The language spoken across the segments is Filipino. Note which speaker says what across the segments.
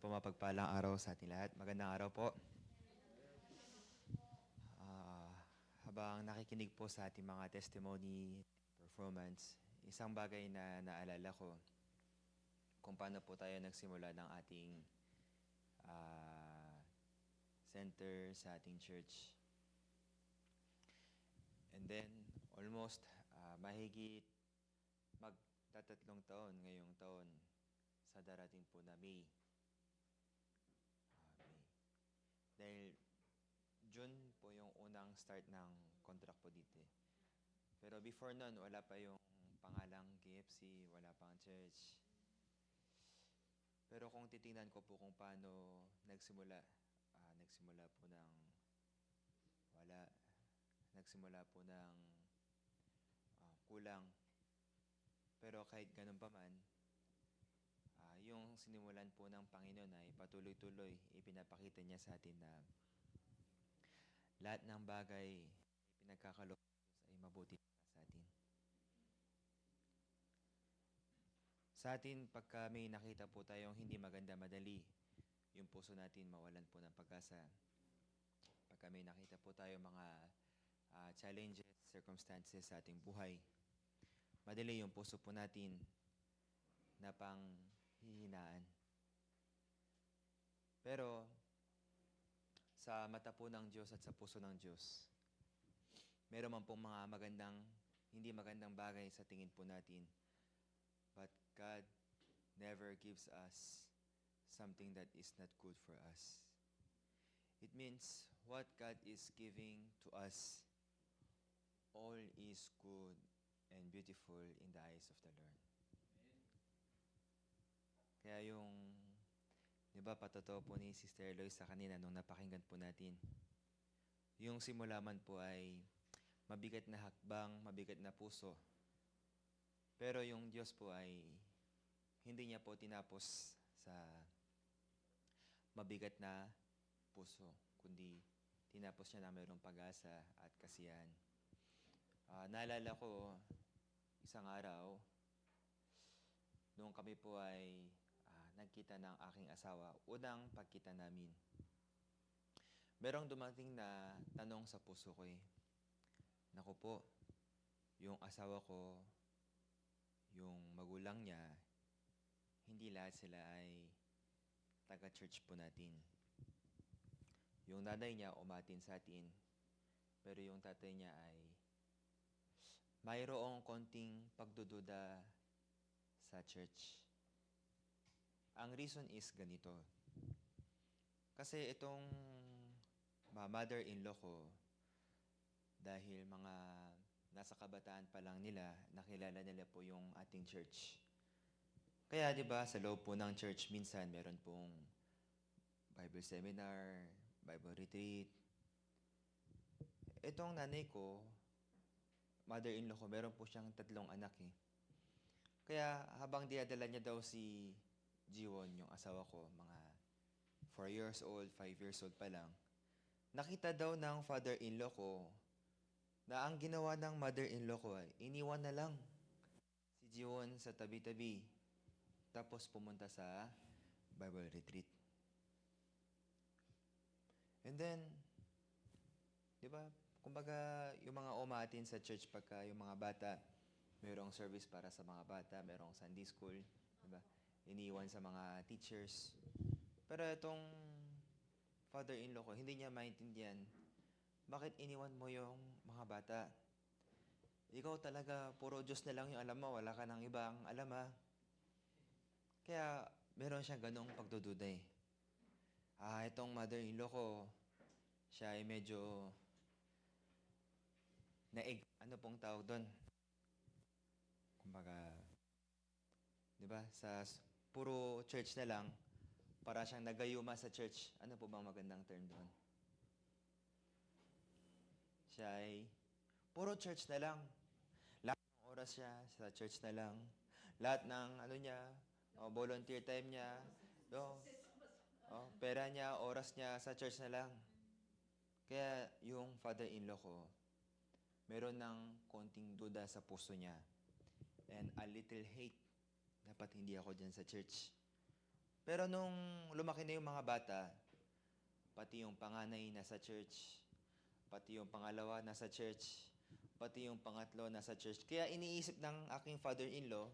Speaker 1: po mapagpalang araw sa ating lahat. Magandang araw po. Habang nakikinig po sa ating mga testimony, performance, isang bagay na naalala ko kung paano po tayo nagsimula ng ating center sa ating church. And then, almost mahigit magtatatlong taon ngayong taon sa darating po na May. Dahil June po yung unang start ng contract po dito. Pero before nun, wala pa yung pangalang KFC, wala pang church. Pero kung titingnan ko po kung paano nagsimula po ng wala, nagsimula po ng kulang. Pero kahit ganun pa man, yung sinimulan po ng Panginoon ay patuloy-tuloy, ipinapakita niya sa atin na lahat ng bagay ay pinagkakaloob ng Diyos ay mabuti para sa atin. Sa atin, pagka may nakita po tayong hindi maganda madali, yung puso natin mawalan po ng pag-asa. Pagka may nakita po tayong mga challenges, circumstances sa ating buhay, madali yung puso po natin na panghihinaan. Pero sa mata po ng Diyos at sa puso ng Diyos, meron man pong mga hindi magandang bagay sa tingin po natin. But God never gives us something that is not good for us. It means what God is giving to us, all is good and beautiful in the eyes of the Lord. Kaya di ba patotoo po ni Sister Eloy sa kanina nung napakinggan po natin, yung simula man po ay mabigat na hakbang, mabigat na puso. Pero yung Diyos po ay hindi niya po tinapos sa mabigat na puso, kundi tinapos niya na mayroong pag-asa at kasiyahan. Naalala ko, isang araw, nung kami po ay nagkita ng aking asawa, unang pagkita namin. Merong dumating na tanong sa puso ko Naku po, yung asawa ko, yung magulang niya, hindi lahat sila ay taga-church po natin. Yung nanay niya umatin sa atin, pero yung tatay niya ay mayroong konting pagdududa sa church. Ang reason is ganito. Kasi itong mother-in-law ko, dahil mga nasa kabataan pa lang nila, nakilala nila po yung ating church. Kaya 'di ba sa loob po ng church minsan meron pong Bible seminar, Bible retreat. Itong nanay ko, mother-in-law ko, meron po siyang 3 anak Kaya habang dinadala niya daw si Jiwon, yung asawa ko, mga 4 years old, 5 years old pa lang, nakita daw ng father-in-law ko na ang ginawa ng mother-in-law ko ay iniwan na lang si Jiwon sa tabi-tabi. Tapos pumunta sa Bible retreat. And then, di ba, kumbaga yung mga umatin sa church pagka yung mga bata, mayroong service para sa mga bata, mayroong Sunday school, di ba? Iniwan sa mga teachers. Pero itong father-in-law ko, hindi niya maintindihan, bakit iniwan mo yung mga bata? Ikaw talaga, puro Diyos na lang yung alam mo, wala ka ng ibang alam Kaya meron siyang ganong pagdududa itong mother-in-law ko, siya ay medyo ano pong tawag doon? Kumbaga, di ba, sa puro church na lang, para siyang nagayuma sa church. Ano po bang magandang term doon? Siya ay puro church na lang. Lahat ng oras siya sa church na lang. Lahat ng volunteer time niya, pera niya, oras niya sa church na lang. Kaya yung father-in-law ko, meron ng konting duda sa puso niya and a little hate. Dapat hindi ako dyan sa church. Pero nung lumaki na yung mga bata, pati yung panganay nasa church, pati yung pangalawa nasa church, pati yung pangatlo nasa church. Kaya iniisip ng aking father-in-law,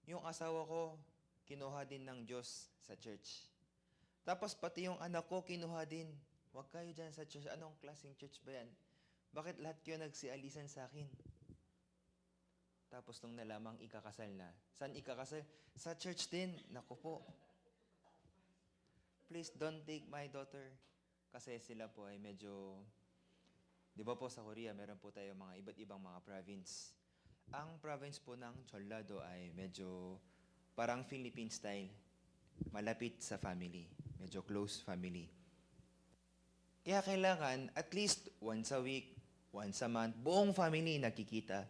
Speaker 1: yung asawa ko, kinuha din ng Diyos sa church. Tapos pati yung anak ko, kinuha din. Huwag kayo dyan sa church. Anong klaseng church ba yan? Bakit lahat kayo nagsialisan sa akin? Tapos nung nalamang ikakasal na, saan ikakasal? Sa church din. Naku po. Please don't take my daughter. Kasi sila po ay medyo, di ba po sa Korea, meron po tayo mga iba't ibang mga province. Ang province po ng Cholado ay medyo parang Philippine style. Malapit sa family. Medyo close family. Kaya kailangan at least once a week, once a month, buong family nakikita.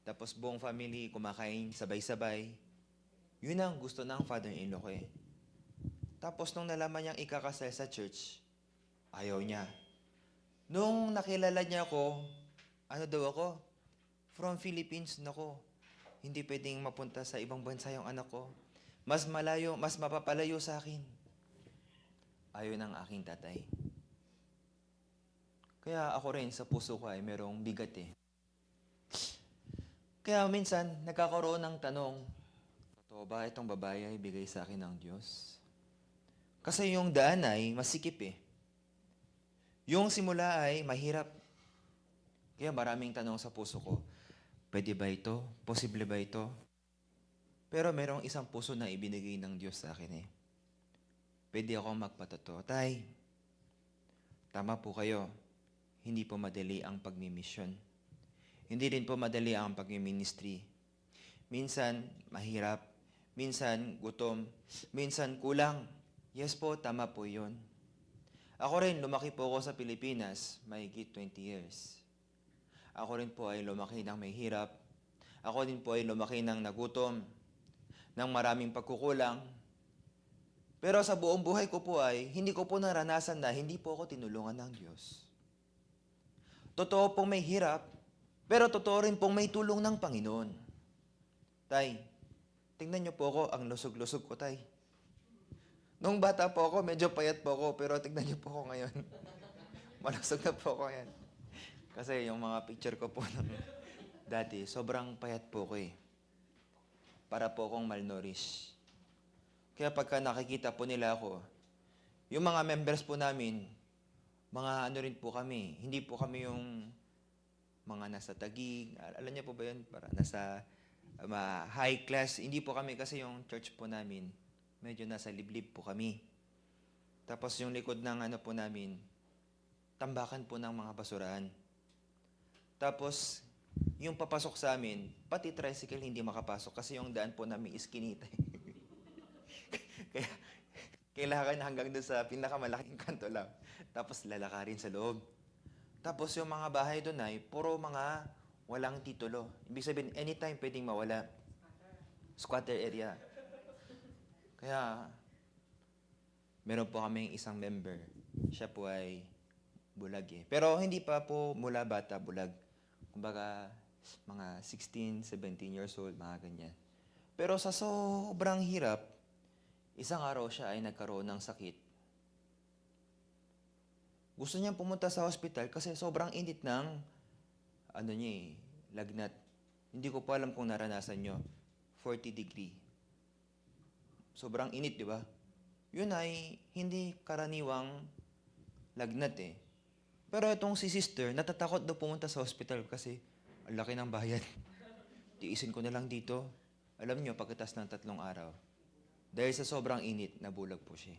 Speaker 1: Tapos buong family kumakain sabay-sabay. Yun ang gusto ng father-in-law ko eh. Tapos nung nalaman niyang ikakasal sa church, ayaw niya. Nung nakilala niya ako, ano daw ako? From Philippines, nako. Hindi pwedeng mapunta sa ibang bansa yung anak ko. Mas malayo, mas mapapalayo sa akin. Ayaw ng aking tatay. Kaya ako rin sa puso ko ay merong bigat eh. Kaya minsan, nagkakaroon ng tanong, totoo ba itong babae ay bigay sa akin ng Diyos? Kasi yung daan ay masikip eh. Yung simula ay mahirap. Kaya maraming tanong sa puso ko, pwede ba ito? Posible ba ito? Pero merong isang puso na ibinigay ng Diyos sa akin eh. Pwede akong magpatotoo. Tay, tama po kayo. Hindi po madali ang pagmimisyon. Hindi rin po madali ang pag-ministry. Minsan, mahirap. Minsan, gutom. Minsan, kulang. Yes po, tama po yun. Ako rin, lumaki po ako sa Pilipinas, mahigit 20 years. Ako rin po ay lumaki ng may hirap. Ako din po ay lumaki ng nagutom, ng maraming pagkukulang. Pero sa buong buhay ko po ay, hindi ko po naranasan na hindi po ako tinulungan ng Diyos. Totoo pong may hirap, pero totoo rin pong may tulong ng Panginoon. Tay, tingnan niyo po ako, ang lusog-lusog ko, tay. Nung bata po ako, medyo payat po ako, pero tingnan niyo po ako ngayon. Malusog na po ako yan. Kasi yung mga picture ko po ng dati, sobrang payat po ko eh. Para po akong malnourished. Kaya pagka nakikita po nila ako, yung mga members po namin, mga ano rin po kami, hindi po kami yung mga nasa Taguig, alam niyo po ba yun? Para nasa high class, hindi po kami kasi yung church po namin, medyo nasa liblib po kami. Tapos yung likod ng ano po namin, tambakan po ng mga basurahan. Tapos, yung papasok sa amin, pati tricycle hindi makapasok kasi yung daan po namin iskinita. Kaya, kailangan hanggang doon sa pinakamalaking kanto lang. Tapos lalakarin sa loob. Tapos yung mga bahay doon ay puro mga walang titulo. Ibig sabihin, anytime pwedeng mawala. Squatter area. Kaya, meron po kaming isang member. Siya po ay bulag eh. Pero hindi pa po mula bata bulag. Kumbaga, mga 16, 17 years old, mga ganyan. Pero sa sobrang hirap, isang araw siya ay nagkaroon ng sakit. Gusto niyang pumunta sa hospital kasi sobrang init ng ano niya eh, lagnat. Hindi ko pa alam kung naranasan niyo. 40 degree. Sobrang init, di ba? Yun ay hindi karaniwang lagnat eh. Pero itong si sister, natatakot daw pumunta sa hospital kasi ang laki ng bayad. Tiisin ko na lang dito. Alam niyo, pagkatas ng 3 araw, dahil sa sobrang init, nabulag po siya.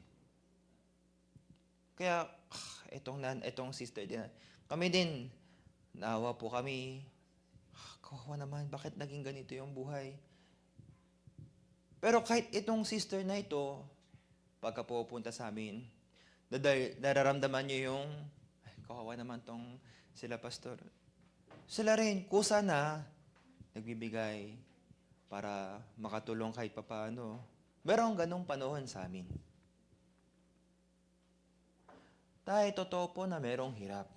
Speaker 1: Kaya, etong sister din, kami din, naawa po kami. Kawawa naman, bakit naging ganito yung buhay? Pero kahit itong sister na ito, pagka pupunta sa amin, nararamdaman niyo yung, ay, kawawa naman tong sila pastor. Sila rin, kusa na, nagbibigay para makatulong kahit papaano. Merong ganong panahon sa amin. Tay, totoo po na merong hirap.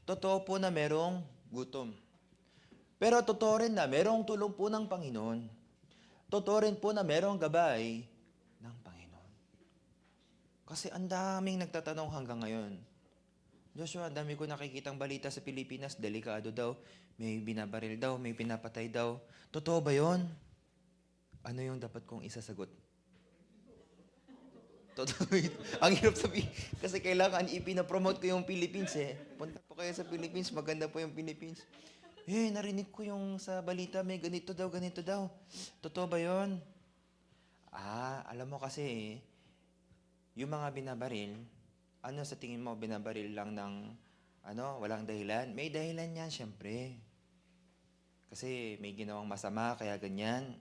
Speaker 1: Totoo po na merong gutom. Pero totoo rin na merong tulong po ng Panginoon. Totoo rin po na merong gabay ng Panginoon. Kasi ang daming nagtatanong hanggang ngayon. Joshua, ang dami ko nakikitang balita sa Pilipinas, delikado daw, may binabaril daw, may pinapatay daw. Totoo ba yon? Ano yung dapat kong isasagot? Totoo yun. Ang hirap sabihin. Kasi kailangan ipinapromote ko yung Philippines eh. Punta po kayo sa Philippines, maganda po yung Philippines. Narinig ko yung sa balita, may ganito daw, ganito daw. Totoo ba yon? Alam mo kasi yung mga binabaril, ano sa tingin mo, binabaril lang ng, walang dahilan? May dahilan yan, syempre. Kasi may ginawang masama, kaya ganyan.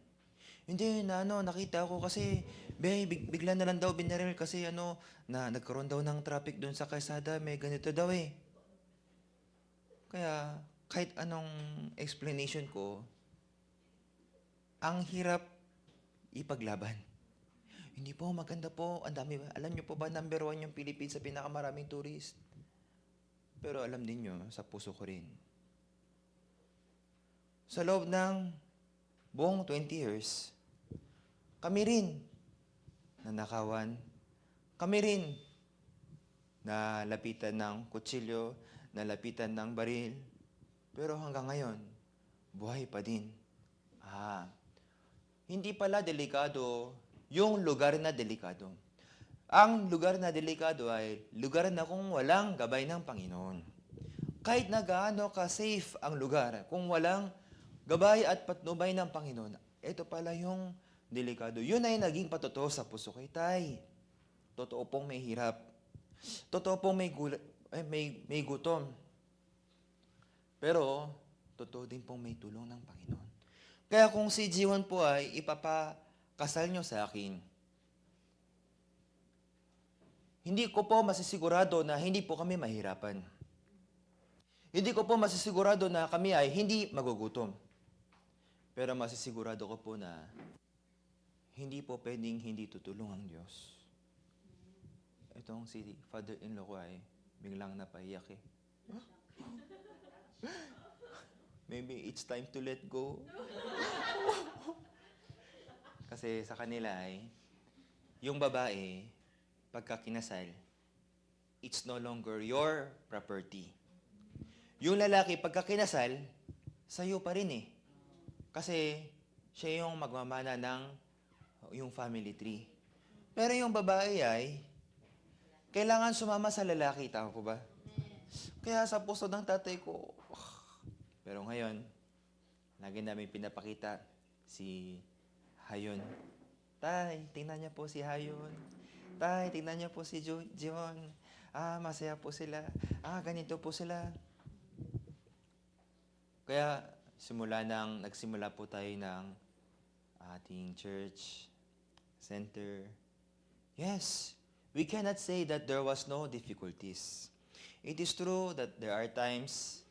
Speaker 1: Hindi, nakita ko kasi, bigla na lang daw binaril kasi nagkaroon daw ng traffic doon sa kalsada, may ganito daw eh. Kaya, kahit anong explanation ko, ang hirap ipaglaban. Hindi po, maganda po, ang dami ba? Alam niyo po ba, number 1 yung Philippines sa pinakamaraming tourist? Pero alam din niyo, sa puso ko rin. Sa loob ng buong 20 years, kami rin nanakawan. Kami rin nalapitan ng kutsilyo, nalapitan ng baril. Pero hanggang ngayon, buhay pa din. Hindi pala delikado yung lugar na delikado. Ang lugar na delikado ay lugar na kung walang gabay ng Panginoon. Kahit na gaano ka-safe ang lugar, kung walang gabay at patnubay ng Panginoon, ito pala yung delikado. Yun ay naging patotoo sa puso ko, Tay. Totoo pong may hirap. Totoo pong may gutom. Pero, totoo din pong may tulong ng Panginoon. Kaya kung si Jiwon po ay ipapakasal nyo sa akin, hindi ko po masisigurado na hindi po kami mahirapan. Hindi ko po masisigurado na kami ay hindi magugutom. Pero masisigurado ko po na hindi po pwedeng hindi tutulong ang Diyos. Itong si father-in-law ko ay biglang napaiyak eh. Maybe it's time to let go. Kasi sa kanila ay, yung babae, pagka kinasal, it's no longer your property. Yung lalaki, pagka kinasal, sa'yo pa rin eh. Kasi siya yung magmamana ng yung family tree. Pero yung babae ay, kailangan sumama sa lalaki, tama po ba? Kaya sa puso ng tatay ko, pero ngayon, lagi namin pinapakita si Hayon. Tay, tingnan niya po si Hayon. Tay, tingnan niya po si John. Masaya po sila. Ganito po sila. Kaya, nagsimula po tayo ng ating church center. Yes, we cannot say that there was no difficulties. It is true that there are times,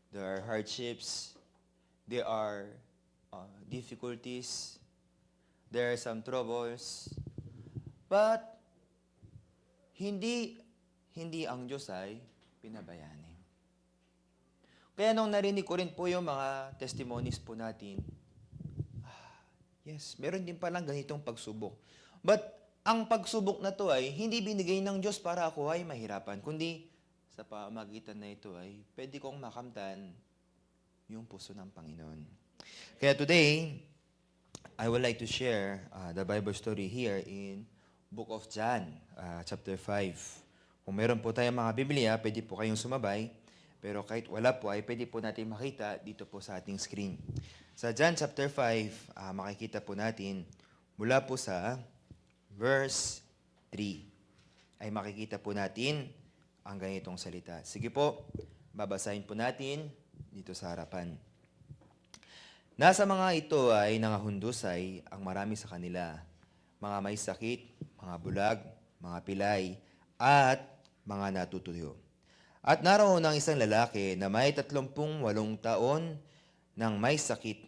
Speaker 1: there are hardships, there are difficulties, there are some troubles, but hindi ang Diyos ay pinabayani. Kaya nung narinig ko rin po yung mga testimonies po natin, yes, meron din palang ganitong pagsubok. But ang pagsubok na to ay hindi binigay ng Diyos para ako ay mahirapan, kundi sa pamagitan na ito ay pwede kong makamtan yung puso ng Panginoon. Kaya today, I would like to share the Bible story here in Book of John, chapter 5. Kung meron po tayong mga Biblia, pwede po kayong sumabay. Pero kahit wala po, ay pwede po natin makita dito po sa ating screen. Sa John chapter 5, makikita po natin mula po sa verse 3 ay makikita po natin ang ganitong salita. Sige po, babasahin po natin dito sa harapan. Nasa mga ito ay nangahundusay ang marami sa kanila, mga may sakit, mga bulag, mga pilay, at mga natutuyo. At naroon ang isang lalaki na may 38 taon nang may sakit.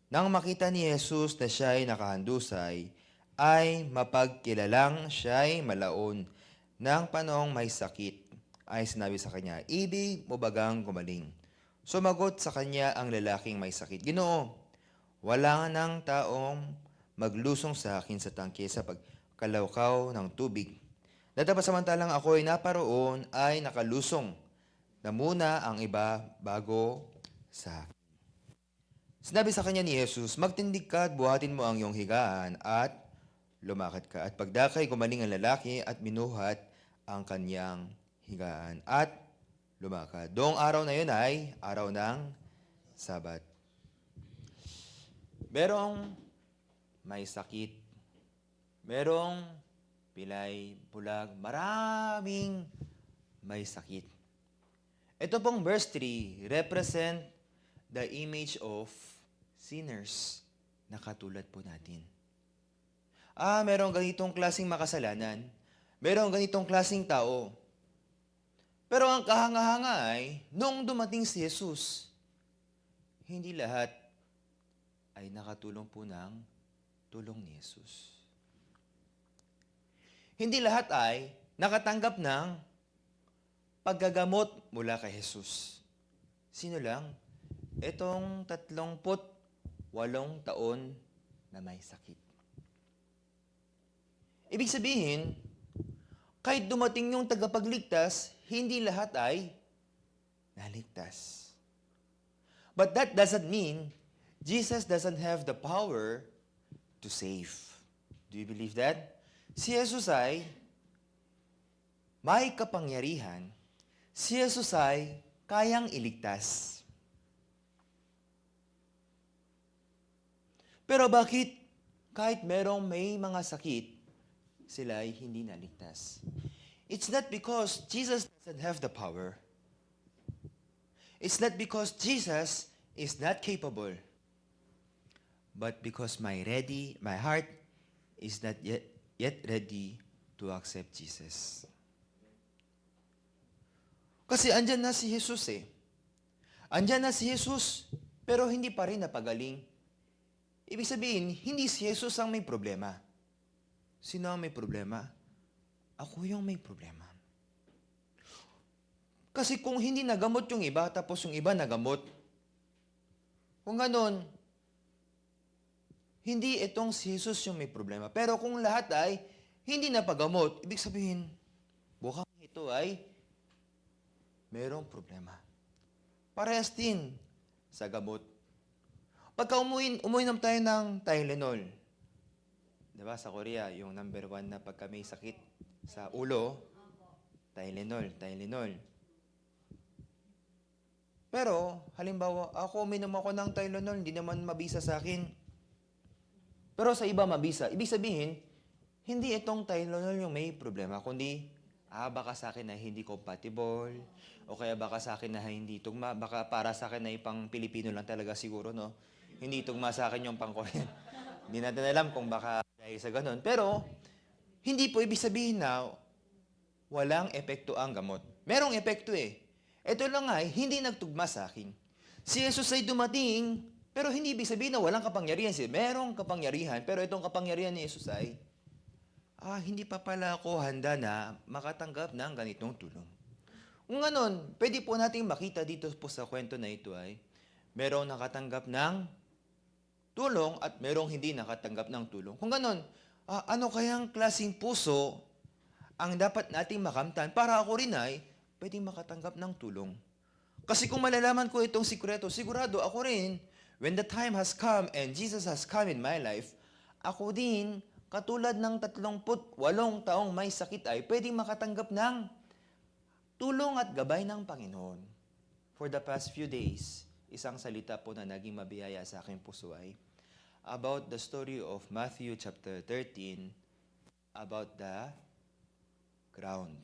Speaker 1: Nang makita ni Jesus na siya'y nakahandusay, ay mapagkilalang siya'y malaon ng panong may sakit. Ay sinabi sa kanya, "Ibig mo bagang gumaling?" Sumagot sa kanya ang lalaking may sakit, "Ginoo, wala nang taong maglusong sa akin sa tangke sa pagkalawkaw ng tubig. Samantalang ako ay naparoon ay nakalusong na muna ang iba bago sa akin. Sinabi sa kanya ni Jesus, magtindig ka at buhatin mo ang iyong higaan at lumakad ka. At pagdakay, gumaling ang lalaki at binuhat ang kanyang higaan at lumakad. Doong araw na yun ay araw ng Sabat. Merong may sakit. Merong pilay, bulag, maraming may sakit. Ito pong verse 3 represent the image of sinners na katulad po natin. Merong ganitong klaseng makasalanan. Merong ganitong klaseng tao. Pero ang kahanga-hanga ay, noong dumating si Jesus, hindi lahat ay nakatulong po ng tulong ni Jesus. Hindi lahat ay nakatanggap ng paggagamot mula kay Jesus. Sino lang? Itong 38 taon na may sakit. Ibig sabihin, kahit dumating yung tagapagligtas, hindi lahat ay naligtas. But that doesn't mean Jesus doesn't have the power to save. Do you believe that? Si Jesus ay may kapangyarihan. Si Jesus ay kayang iligtas. Pero bakit kahit merong may mga sakit, sila ay hindi naligtas? It's not because Jesus doesn't have the power. It's not because Jesus is not capable. But because my heart is not yet ready to accept Jesus. Kasi andyan na si Jesus eh. Andyan na si Jesus, pero hindi pa rin napagaling. Ibig sabihin, hindi si Jesus ang may problema. Sino ang may problema? Ako yung may problema. Kasi kung hindi nagamot yung iba, tapos yung iba nagamot, kung ganon, hindi itong si Jesus yung may problema. Pero kung lahat ay hindi napagamot, ibig sabihin, bukang ito ay merong problema. Parehas din sa gamot. Pagka umuinom tayo ng Tylenol, diba sa Korea, yung number 1 na pagka may sakit sa ulo, Tylenol. Pero, halimbawa, uminom ako ng Tylenol, hindi naman mabisa sa akin. Pero sa iba mabisa. Ibig sabihin, hindi itong Tylenol yung may problema, kundi, baka sa akin na hindi compatible, o kaya baka sa akin na hindi tugma, baka para sa akin na ipang Pilipino lang talaga siguro, no? Hindi tugma sa akin yung pang-Korean. Hindi natin alam kung baka dahil sa ganun. Pero, hindi po ibig sabihin na walang epekto ang gamot. Merong epekto eh. Ito lang ay hindi nagtugma sa akin. Si Jesus ay dumating, pero hindi ibig sabihin na walang kapangyarihan. Merong kapangyarihan, pero itong kapangyarihan ni Jesus ay, hindi pa pala ako handa na makatanggap ng ganitong tulong. Kung ganon, pwede po nating makita dito po sa kwento na ito ay, merong nakatanggap ng tulong at merong hindi nakatanggap ng tulong. Kung ganon, ano kayang klaseng puso ang dapat nating makamtan para ako rin ay pwedeng makatanggap ng tulong? Kasi kung malalaman ko itong sikreto, sigurado ako rin, when the time has come and Jesus has come in my life, ako din, katulad ng 38 taong may sakit ay pwedeng makatanggap ng tulong at gabay ng Panginoon. For the past few days, isang salita po na naging mabiyaya sa aking puso ay about the story of Matthew chapter 13 about the ground.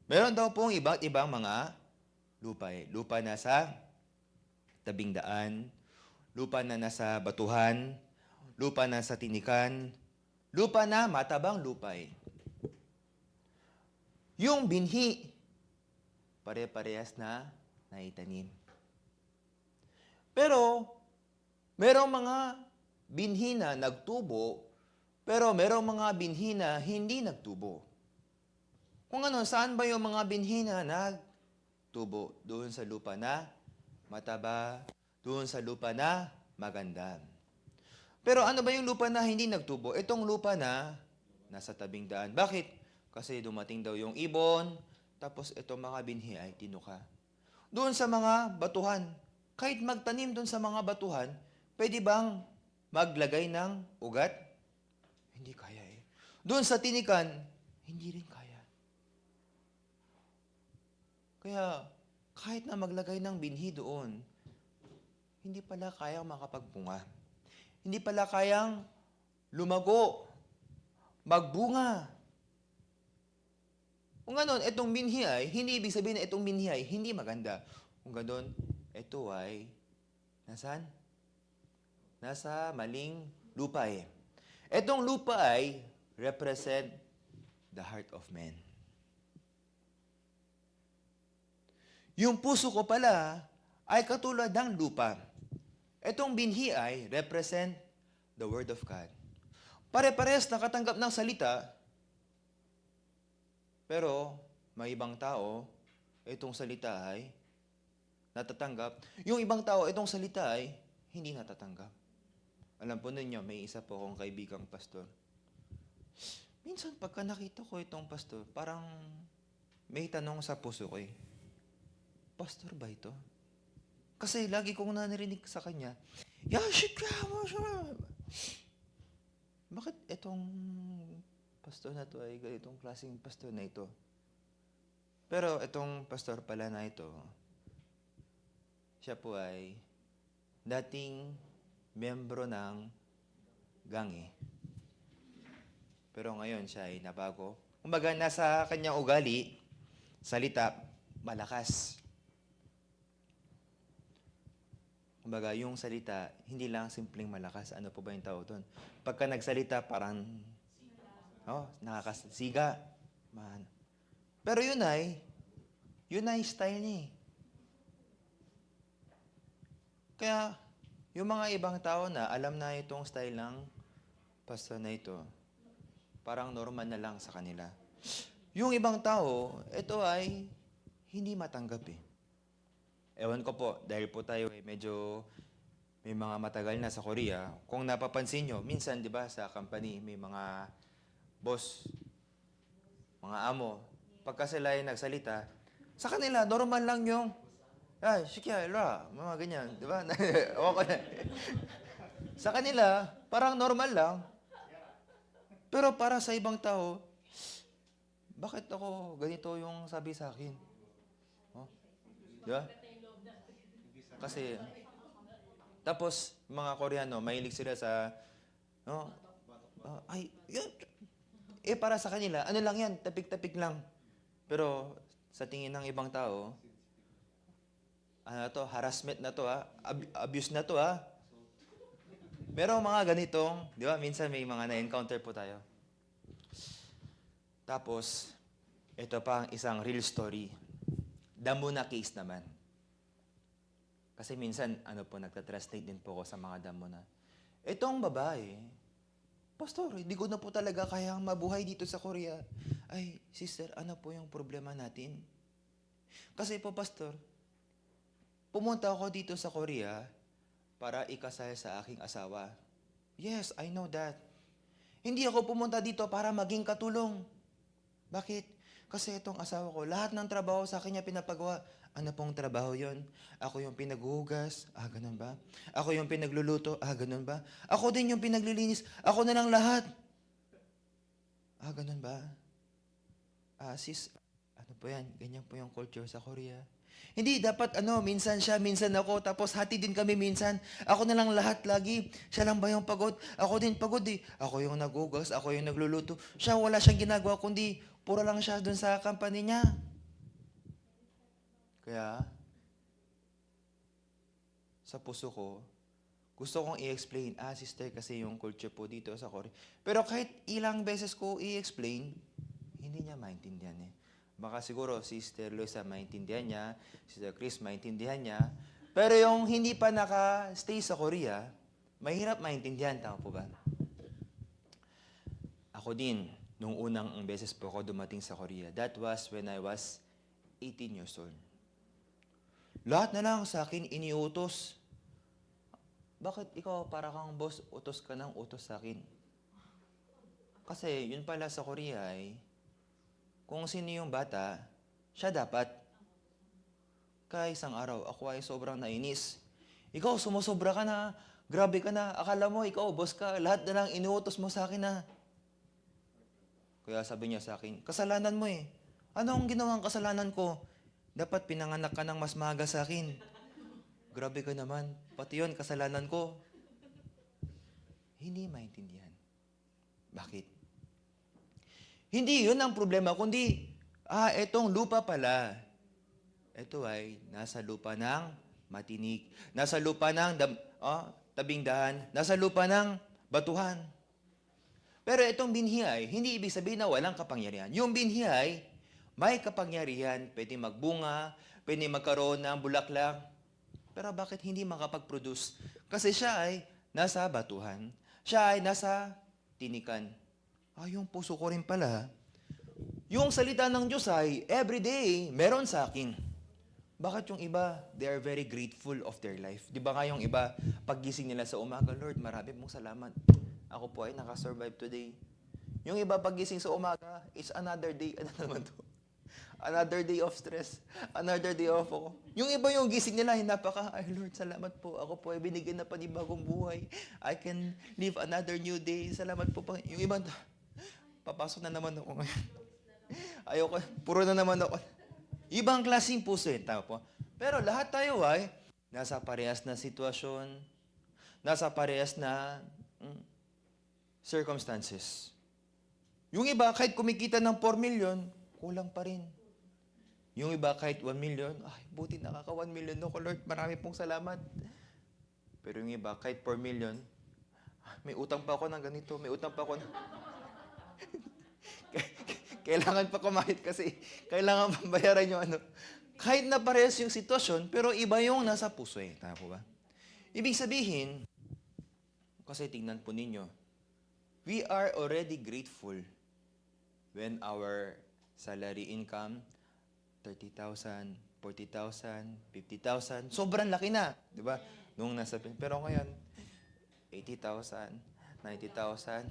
Speaker 1: Meron daw pong iba't ibang mga lupa eh. Lupa na sa tabing daan, lupa na nasa batuhan, lupa na sa tinikan, lupa na matabang lupa eh. Yung binhi, pare-parehas na naitanim. Pero, merong mga binhi na nagtubo, pero merong mga binhi na hindi nagtubo. Kung ano, saan ba yung mga binhi na nagtubo? Doon sa lupa na mataba, doon sa lupa na maganda. Pero ano ba yung lupa na hindi nagtubo? Itong lupa na nasa tabing daan. Bakit? Kasi dumating daw yung ibon, tapos ito mga binhi ay tinuka. Doon sa mga batuhan, kahit magtanim doon sa mga batuhan, pwede bang maglagay ng ugat? Hindi kaya eh. Doon sa tinikan, hindi rin kaya. Kaya kahit na maglagay ng binhi doon, hindi pala kayang makapagpunga. Hindi pala kayang lumago, magbunga. Kung ganon, itong binhi ay, hindi ibig sabihin na itong binhi ay hindi maganda. Kung ganon, ito ay, nasaan? Nasa maling lupa eh. Itong lupa ay represent the heart of man. Yung puso ko pala ay katulad ng lupa. Itong binhi ay represent the Word of God. Pare-parehas nakatanggap ng salita, pero may ibang tao, itong salita ay natatanggap. Yung ibang tao, itong salita ay hindi natatanggap. Alam po ninyo, may isa po akong kaibigang pastor. Minsan pagka nakita ko itong pastor, parang may tanong sa puso ko eh. Pastor ba ito? Kasi lagi kong narinig sa kanya, bakit itong pastor na to ay ganitong klaseng pastor na ito? Pero itong pastor pala na ito, siya po ay dating miyembro ng gangi. Pero ngayon siya ay nabago. Kumbaga, nasa kanyang ugali, salita, malakas. Kumbaga, yung salita, hindi lang simpleng malakas. Ano po ba yung tao doon? Pagka nagsalita, parang, nakakasiga. Man. Pero yun ay style niya eh. Kaya, yung mga ibang tao na alam na itong style ng pastor na ito, parang normal na lang sa kanila. Yung ibang tao, ito ay hindi matanggap eh. Ewan ko po, dahil po tayo ay medyo may mga matagal na sa Korea. Kung napapansin nyo, minsan, di ba, sa company, may mga boss, mga amo, pagka sila ay nagsalita, sa kanila, normal lang yung, shikia, ra, mga ganyan, di ba? Sa kanila, parang normal lang. Pero para sa ibang tao, bakit ako ganito yung sabi sa akin? Di ba? Kasi, tapos, mga Koreano, mahilig sila sa, para sa kanila, ano lang yan, tapik-tapik lang. Pero, sa tingin ng ibang tao, harassment na to abuse na to Merong mga ganitong, di ba, minsan may mga na-encounter po tayo. Tapos, ito pa ang isang real story. Damuna case naman. Kasi minsan, nagtatranslate din po ako sa mga damuna. Itong babae, Pastor, hindi ko na po talaga kayang mabuhay dito sa Korea. Ay, sister, ano po yung problema natin? Kasi po, Pastor, pumunta ako dito sa Korea para ikasal sa aking asawa. Yes, I know that. Hindi ako pumunta dito para maging katulong. Bakit? Kasi itong asawa ko, lahat ng trabaho sa akin niya pinapagawa. Ano pong trabaho yon? Ako yung pinaghuhugas. Ganun ba? Ako yung pinagluluto. Ganun ba? Ako din yung pinaglilinis. Ako na lang lahat. Ganun ba? Sis, ano po yan? Ganyan po yung culture sa Korea. Hindi, dapat minsan siya, minsan ako, tapos hati din kami minsan. Ako na lang lahat lagi. Siya lang ba yung pagod? Ako din pagod eh. Ako yung naghugas, ako yung nagluluto. Siya wala siyang ginagawa, kundi puro lang siya dun sa company niya. Kaya, sa puso ko, gusto kong i-explain, sister, kasi yung culture po dito sa Korea. Pero kahit ilang beses ko i-explain, hindi niya maintindihan eh. Baka siguro, Sister Luisa maintindihan niya, Sister Chris maintindihan niya, pero yung hindi pa naka-stay sa Korea, mahirap maintindihan, tama po ba? Ako din, nung unang beses po ako dumating sa Korea, that was when I was 18 years old. Lahat na lang sa akin iniutos. Bakit ikaw para kang boss, utos ka ng utos sa akin? Kasi yun pala sa Korea ay kung sino yung bata, siya dapat. Kaya isang araw, ako ay sobrang nainis. Ikaw, sumusobra ka na. Grabe ka na. Akala mo, ikaw, boss ka. Lahat na lang inuutos mo sa akin na. Kaya sabi niya sa akin, kasalanan mo eh. Ano ang ginawang kasalanan ko? Dapat pinanganak ka ng mas maaga sa akin. Grabe ka naman. Pati yun, kasalanan ko. Hindi maintindihan. Bakit? Hindi yun ang problema, kundi, etong lupa pala. Ito ay nasa lupa ng matinik. Nasa lupa ng tabing daan. Nasa lupa ng batuhan. Pero itong binhi ay, hindi ibig sabihin na walang kapangyarihan. Yung binhi ay, may kapangyarihan, pwede magbunga, pwede magkaroon ng bulaklak. Pero bakit hindi makapag-produce? Kasi siya ay nasa batuhan. Siya ay nasa tinikan. Yung puso ko rin pala. Yung salita ng Diyos ay, everyday, meron sa akin. Bakit yung iba, they are very grateful of their life? Di ba nga yung iba, paggising nila sa umaga, Lord, marami mong salamat. Ako po ay nakasurvive today. Yung iba, paggising sa umaga, it's another day. Ano naman to? Another day of stress. Another day of ako. Yung iba yung gising nila, ay Lord, salamat po. Ako po ay binigyan na panibagong buhay. I can live another new day. Salamat po. Yung iba, papasok na naman ako ngayon. Ayoko, puro na naman ako. Ibang klaseng puso yun, tama po. Pero lahat tayo ay nasa parehas na sitwasyon, nasa parehas na circumstances. Yung iba, kahit kumikita ng 4 million, kulang pa rin. Yung iba, kahit 1 million, buti nakaka 1 million ako, Lord, marami pong salamat. Pero yung iba, kahit 4 million, may utang pa ako ng ganito, may utang pa ako ng... Kailangan pa kumahit kasi kailangan pa bayaran yung ano. Kahit na parehas yung sitwasyon, pero iba yung nasa puso eh. Tama po ba? Ibig sabihin, kasi tingnan po ninyo, we are already grateful when our salary income, 30,000, 40,000, 50,000, sobrang laki na. Di ba? Nung nasa, pero ngayon, 80,000, 90,000,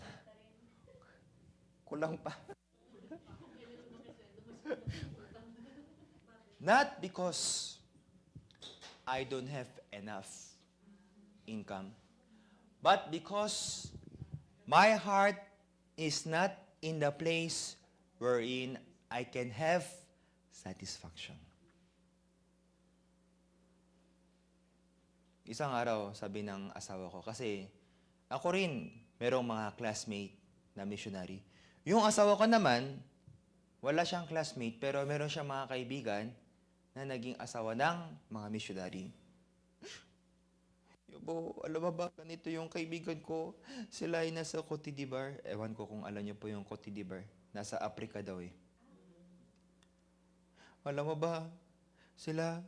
Speaker 1: kulang pa. Not because I don't have enough income, but because my heart is not in the place wherein I can have satisfaction. Isang araw, sabi ng asawa ko, kasi ako rin, merong mga classmate na missionary. Yung asawa ko naman, wala siyang classmate, pero meron siyang mga kaibigan na naging asawa ng mga missionary. Yobo, alam mo ba, ganito yung kaibigan ko, sila ay nasa Cote d'Ivoire. Ewan ko kung alam niyo po yung Cote d'Ivoire. Nasa Africa daw eh. Alam mo ba, sila,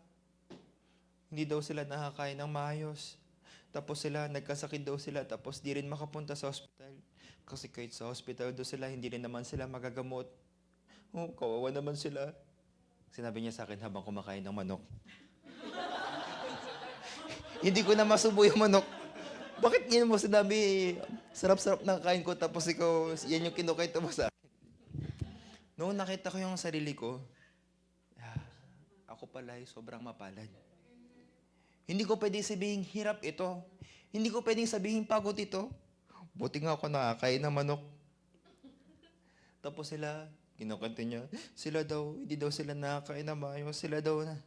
Speaker 1: hindi daw sila nakakain ng maayos. Tapos sila, nagkasakit daw sila, tapos di rin makapunta sa hospital. Kasi kahit sa hospital daw sila, hindi rin naman sila magagamot. Kawawa naman sila. Sinabi niya sa akin habang kumakain ng manok. Hindi ko na masubo yung manok. Bakit niyo mo sinabi, sarap-sarap ng kain ko, tapos ikaw, yan yung kinukwento mo sa akin. Noong nakita ko yung sarili ko, ako pala ay sobrang mapalad. Hindi ko pwedeng sabihin, hirap ito. Hindi ko pwedeng sabihin, pagod ito. Buti nga ako nakakain ng manok. Tapos sila, kinukwento niya, sila daw, hindi daw sila nakakain na maayos, sila daw na.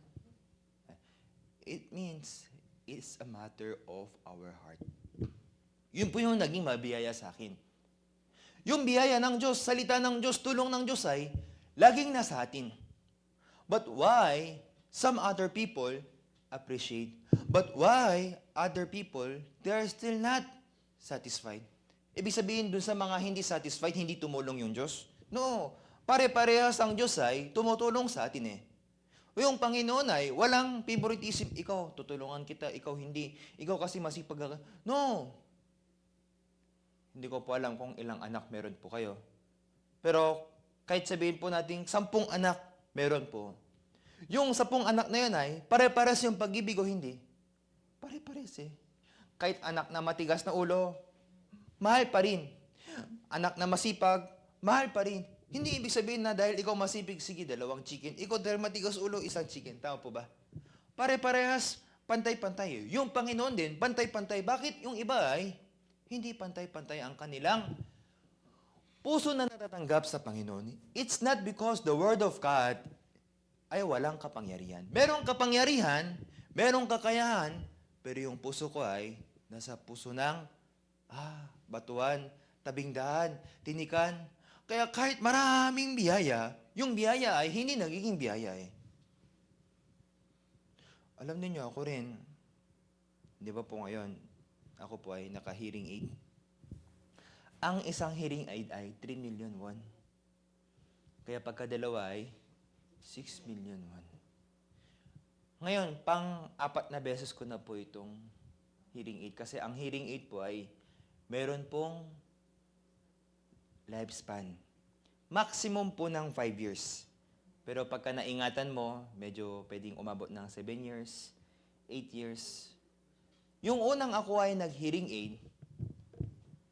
Speaker 1: It means, it's a matter of our heart. Yun po yung naging mabiyaya sa akin. Yung biyaya ng Diyos, salita ng Diyos, tulong ng Diyos ay laging nasa atin. But why some other people appreciate? But why other people, they are still not satisfied? Ibig sabihin dun sa mga hindi satisfied, hindi tumulong yung Diyos? No. Pare-parehas ang Diyos ay tumutulong sa atin eh. Yung Panginoon ay walang favoritism. Ikaw, tutulungan kita. Ikaw, hindi. Ikaw kasi masipag. No. Hindi ko po alam kung ilang anak meron po kayo. Pero kahit sabihin po natin 10 anak meron po. Yung 10 anak na yun ay pare-pares yung pag-ibig o hindi? Pare-pares eh. Kahit anak na matigas na ulo, mahal pa rin. Anak na masipag, mahal pa rin. Hindi ibig sabihin na dahil ikaw masipig, sige, 2 chicken. Ikaw dahil matigas ulo, 1 chicken. Tama po ba? Pare-parehas, pantay-pantay. Yung Panginoon din, pantay-pantay. Bakit yung iba ay hindi pantay-pantay ang kanilang puso na natatanggap sa Panginoon? It's not because the Word of God ay walang kapangyarihan. Merong kapangyarihan, merong kakayahan, pero yung puso ko ay nasa puso ng batuan, tabing daan, tinikan. Kaya kahit maraming biyaya, yung biyaya ay hindi nagiging biyaya eh. Alam niyo ako rin, di ba po ngayon, ako po ay naka-hearing aid. Ang isang hearing aid ay 3 million won. Kaya pagkadalawa ay 6 million won. Ngayon, pang-4 na beses ko na po itong hearing aid. Kasi ang hearing aid po ay meron pong lifespan. Maximum po ng 5 years. Pero pagka naingatan mo, medyo pwedeng umabot ng 7 years, 8 years. Yung unang ako ay nag-hearing aid,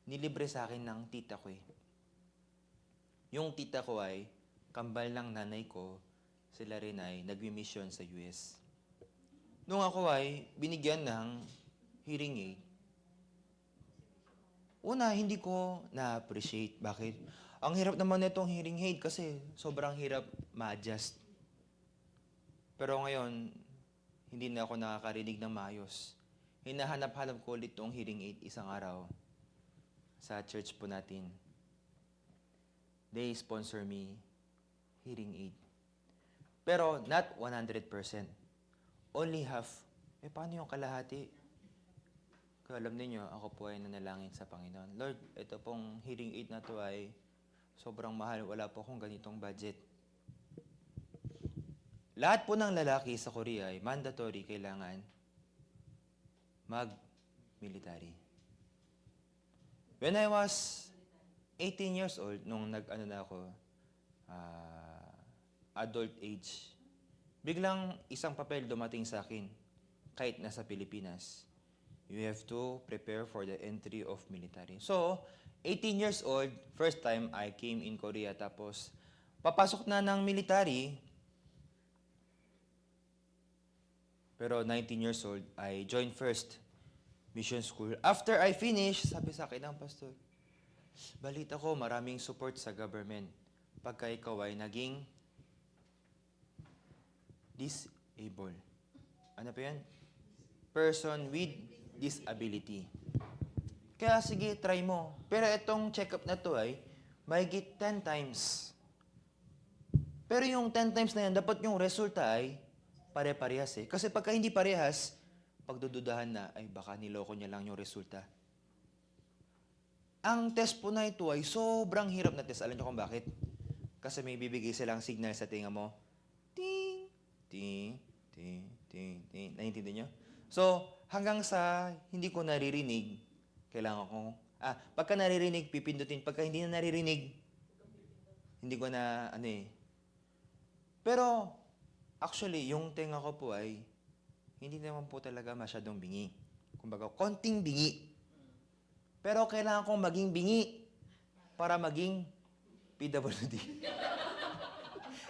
Speaker 1: nilibre sa akin ng tita ko eh. Yung tita ko ay kambal ng nanay ko, sila rin ay nagmi-mission sa US. Nung ako ay binigyan ng hearing aid, una, hindi ko na-appreciate. Bakit? Ang hirap naman nitong hearing aid kasi sobrang hirap ma-adjust. Pero ngayon, hindi na ako nakakarinig ng maayos. Hinahanap-hanap ko ulit itong hearing aid isang araw sa church po natin. They sponsor me hearing aid. Pero not 100%. Only half. Paano yung kalahati? Kaya alam niyo, ako po ay nanalangin sa Panginoon. Lord, ito pong hearing aid na to ay sobrang mahal. Wala po akong ganitong budget. Lahat po ng lalaki sa Korea ay mandatory kailangan mag-military. When I was 18 years old, nung adult age, biglang isang papel dumating sa akin, kahit nasa Pilipinas. You have to prepare for the entry of military. So, 18 years old, first time I came in Korea, tapos papasok na ng military. Pero 19 years old, I joined first mission school. After I finish, sabi sa akin ng pastor, balita ko maraming support sa government pagka ikaw ay naging disabled. Ano pa yan? Person with disability. Kaya sige, try mo. Pero itong check-up na to ay mahigit 10 times. Pero yung 10 times na yan, dapat yung resulta ay pare-parehas eh. Kasi pagka hindi parehas, pagdududahan na, ay baka niloko niya lang yung resulta. Ang test po na ito ay sobrang hirap na test. Alam niyo kung bakit? Kasi may bibigay silang signal sa tinga mo. Ting, ting, ting, ting, ting. Naiintindihan niyo? So, hanggang sa hindi ko naririnig, kailangan kong, pagka naririnig, pipindutin. Pagka hindi na naririnig, hindi ko na, Pero, actually, yung tenga ko po ay, hindi naman po talaga masyadong bingi. Kumbaga, konting bingi. Pero kailangan kong maging bingi para maging PWD.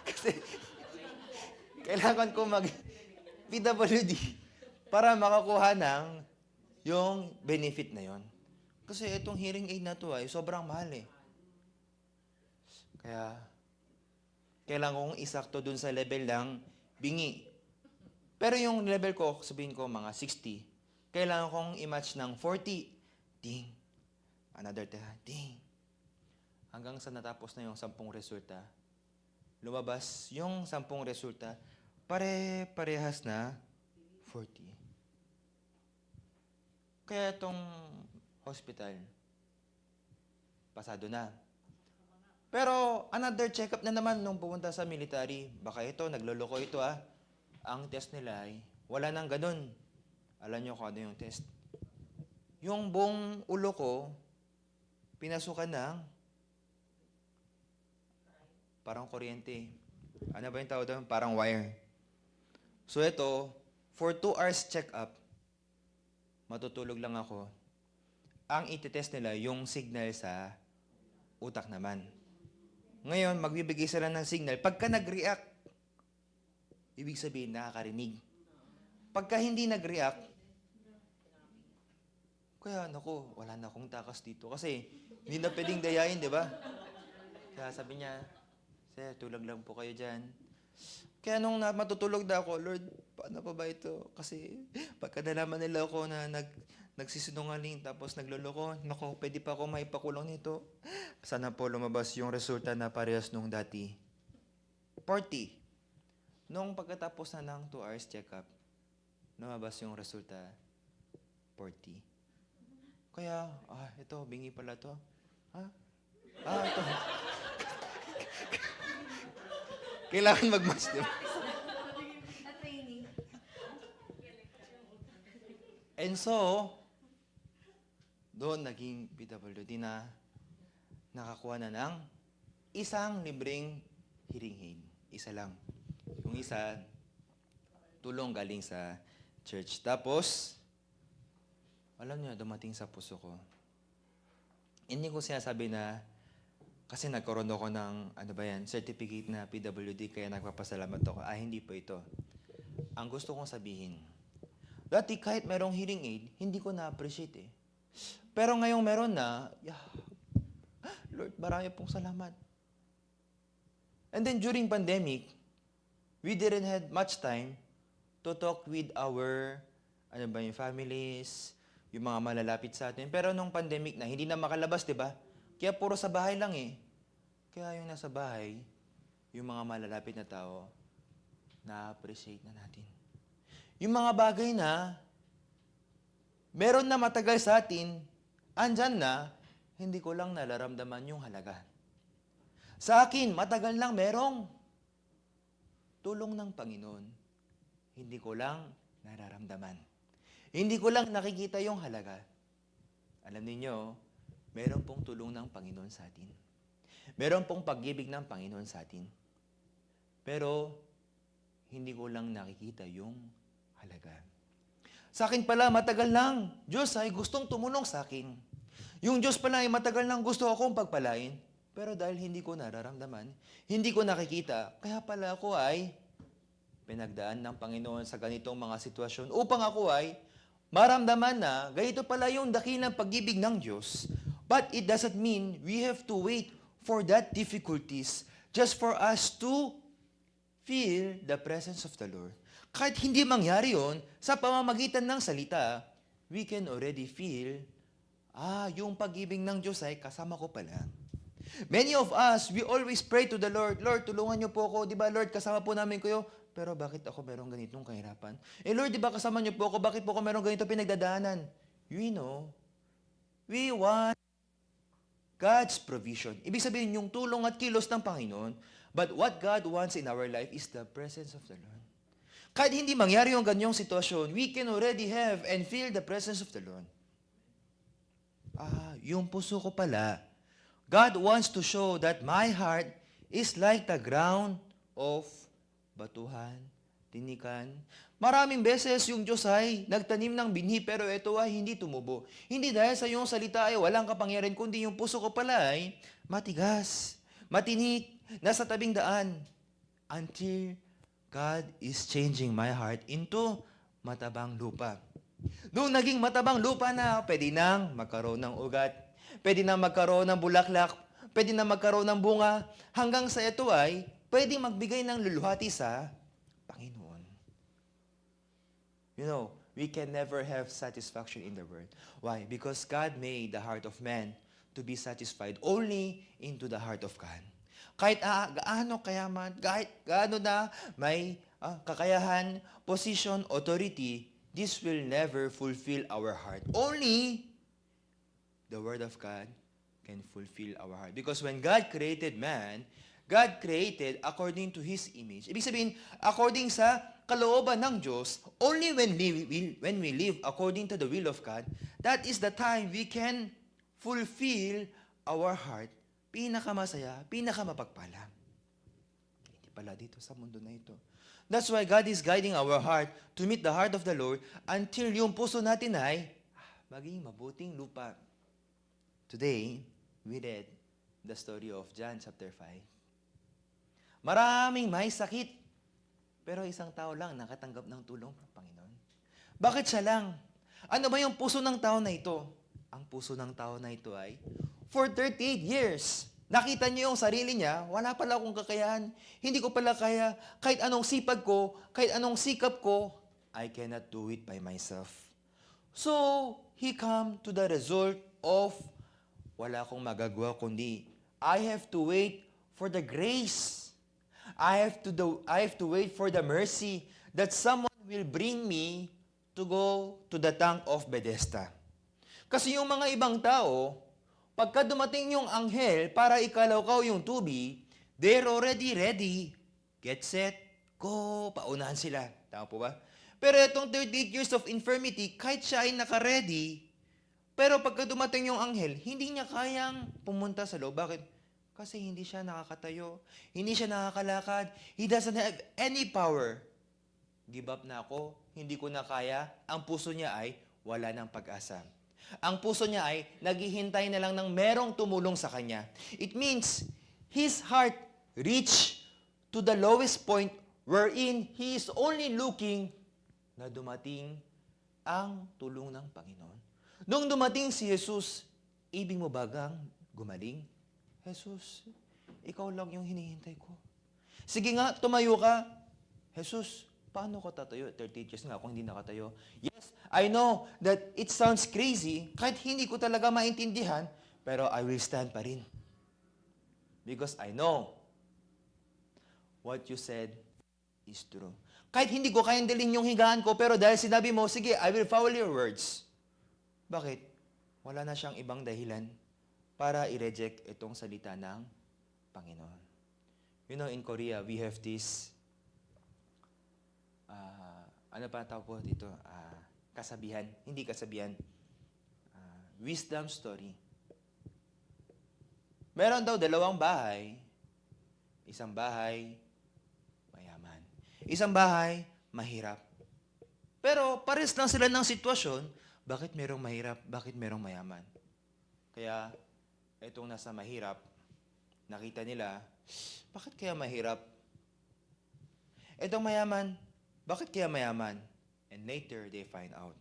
Speaker 1: Kasi, kailangan kong mag PWD para makakuha ng yung benefit na yon. Kasi itong hearing aid na to ay sobrang mahal eh. Kaya, kailangan kong isakto dun sa level ng bingi. Pero yung level ko, sabihin ko mga 60, kailangan kong i-match ng 40. Ding. Another 10. Ding. Hanggang sa natapos na yung 10 resulta, lumabas yung 10 resulta, pare-parehas na 40. Kaya itong hospital, pasado na. Pero another check-up na naman nung pumunta sa military. Baka ito, nagloloko ito Ang test nila ay wala nang ganun. Alam niyo kung ano yung test? Yung buong ulo ko, pinasukan ng parang kuryente. Ano ba yung tawag doon? Parang wire. So ito, for 2 hours check-up, matutulog lang ako. Ang ititest nila, yung signal sa utak naman. Ngayon, magbibigay sila ng signal. Pagka nag-react, ibig sabihin, nakakarinig. Pagka hindi nag-react, kaya, naku, wala na akong takas dito. Kasi, hindi na pwedeng dayain, di ba? Kaya sabi niya, Sir, tulog lang po kayo dyan. Kaya nung matutulog na ako, Lord, paano pa ba ito? Kasi pagka nalaman nila ako na nagsisinungaling tapos nagloloko, naku, pwede pa ako maipakulong nito. Sana po lumabas yung resulta na parehas nung dati. 40. Nung pagkatapos na ng 2 hours check-up, lumabas yung resulta 40. Kaya, ito, bingi pala to. Ito. Kailangan mag-match, di ba? And so, doon naging PWD na nakakuha na ng isang libreng hearing aid. Isa lang. Yung isa, tulong galing sa church. Tapos, alam niyo, dumating sa puso ko. Hindi ko sinasabi na kasi nagkaroon ako ng, certificate na PWD, kaya nagpapasalamat ako. Hindi po ito. Ang gusto kong sabihin, dati kahit merong hearing aid, hindi ko na-appreciate eh. Pero ngayong meron na, Lord, marami pong salamat. And then during pandemic, we didn't have much time to talk with our, yung families, yung mga malalapit sa atin. Pero nung pandemic na, hindi na makalabas, di ba? Kaya puro sa bahay lang eh. Kaya yung nasa bahay, yung mga malalapit na tao, na-appreciate na natin. Yung mga bagay na, meron na matagal sa atin, andyan na, hindi ko lang nalaramdaman yung halaga. Sa akin, matagal lang merong tulong ng Panginoon. Hindi ko lang nararamdaman. Hindi ko lang nakikita yung halaga. Alam niyo, meron pong tulong ng Panginoon sa atin. Meron pong pag-ibig ng Panginoon sa atin. Pero, hindi ko lang nakikita yung halaga. Sa akin pala, matagal lang. Diyos ay gustong tumulong sa akin. Yung Diyos pala ay matagal lang gusto akong pagpalain. Pero dahil hindi ko nararamdaman, hindi ko nakikita, kaya pala ako ay pinagdaan ng Panginoon sa ganitong mga sitwasyon upang ako ay maramdaman na ganito pala yung dakilang pag-ibig ng Diyos. But it doesn't mean we have to wait for that difficulties just for us to feel the presence of the Lord. Kahit hindi mangyari yon, sa pamamagitan ng salita, we can already feel, yung pag-ibig ng Diyos ay kasama ko pala. Many of us, we always pray to the Lord, Lord, tulungan niyo po ako. Di ba, Lord, kasama po namin kayo. Pero bakit ako merong ganitong kahirapan? Lord, di ba kasama niyo po ako? Bakit po ako merong ganito pinagdadaanan? You know, we want God's provision. Ibig sabihin, yung tulong at kilos ng Panginoon. But what God wants in our life is the presence of the Lord. Kahit hindi mangyari yung ganyong sitwasyon, we can already have and feel the presence of the Lord. Yung puso ko pala, God wants to show that my heart is like the ground of batuhan, tinikan. Maraming beses yung Diyos ay nagtanim ng binhi pero ito ay hindi tumubo. Hindi dahil sa iyong salita ay walang kapangyarihan, kundi yung puso ko pala ay matigas, matinik, nasa tabing daan. Until God is changing my heart into matabang lupa. Noong naging matabang lupa na, pwede nang magkaroon ng ugat, pwede nang magkaroon ng bulaklak, pwede nang magkaroon ng bunga, hanggang sa ito ay pwede magbigay ng luluhati sa Panginoon. You know, we can never have satisfaction in the world. Why? Because God made the heart of man to be satisfied only into the heart of God. Kahit gaano kayaman, kahit gaano na may kakayahan, position, authority, this will never fulfill our heart. Only the Word of God can fulfill our heart. Because when God created man, God created according to His image. Ibig sabihin, according sa kalooban ng Diyos, only when we live according to the will of God, that is the time we can fulfill our heart. Pinakamasaya, pinakamapagpala. Hindi pala dito sa mundo na ito. That's why God is guiding our heart to meet the heart of the Lord until yung puso natin ay maging mabuting lupa. Today, we read the story of John chapter 5. Maraming may sakit, pero isang tao lang nakatanggap ng tulong ng Panginoon. Bakit siya lang? Ano ba yung puso ng tao na ito? Ang puso ng tao na ito ay, for 38 years, nakita niyo yung sarili niya, wala pala akong kakayahan, hindi ko pala kaya, kahit anong sipag ko, kahit anong sikap ko, I cannot do it by myself. So, he come to the result of, wala akong magagawa kundi, I have to wait for the grace. I have to wait for the mercy that someone will bring me to go to the tank of Bethesda. Kasi yung mga ibang tao, pagka dumating yung anghel para ikalawkaw yung tubig, they're already ready. Get set, go, paunahan sila. Tama po ba? Pero itong 38 years of infirmity, kahit siya ay naka-ready, pero pagka dumating yung anghel, hindi niya kayang pumunta sa loob. Bakit? Kasi hindi siya nakakatayo, hindi siya nakakalakad, he doesn't have any power. Give up na ako, hindi ko na kaya. Ang puso niya ay wala ng pag-asa. Ang puso niya ay naghihintay na lang ng merong tumulong sa kanya. It means his heart reached to the lowest point wherein he is only looking na dumating ang tulong ng Panginoon. Nung dumating si Jesus, ibig mo bagang gumaling? Jesus, ikaw lang yung hinihintay ko. Sige nga, tumayo ka. Jesus, paano ko tatayo? 38 years nga kung hindi nakatayo. Yes, I know that it sounds crazy, kahit hindi ko talaga maintindihan, pero I will stand pa rin. Because I know what you said is true. Kahit hindi ko kayang dalhin yung higaan ko, pero dahil sinabi mo, sige, I will follow your words. Bakit? Wala na siyang ibang dahilan para i-reject itong salita ng Panginoon. You know, in Korea, we have this, ano pa tawag po dito? Kasabihan. Hindi kasabihan. Wisdom story. Meron daw dalawang bahay. Isang bahay, mayaman. Isang bahay, mahirap. Pero pares lang sila ng sitwasyon. Bakit merong mahirap? Bakit merong mayaman? Kaya, itong nasa mahirap, nakita nila, bakit kaya mahirap? Itong mayaman, bakit kaya mayaman? And later, they find out.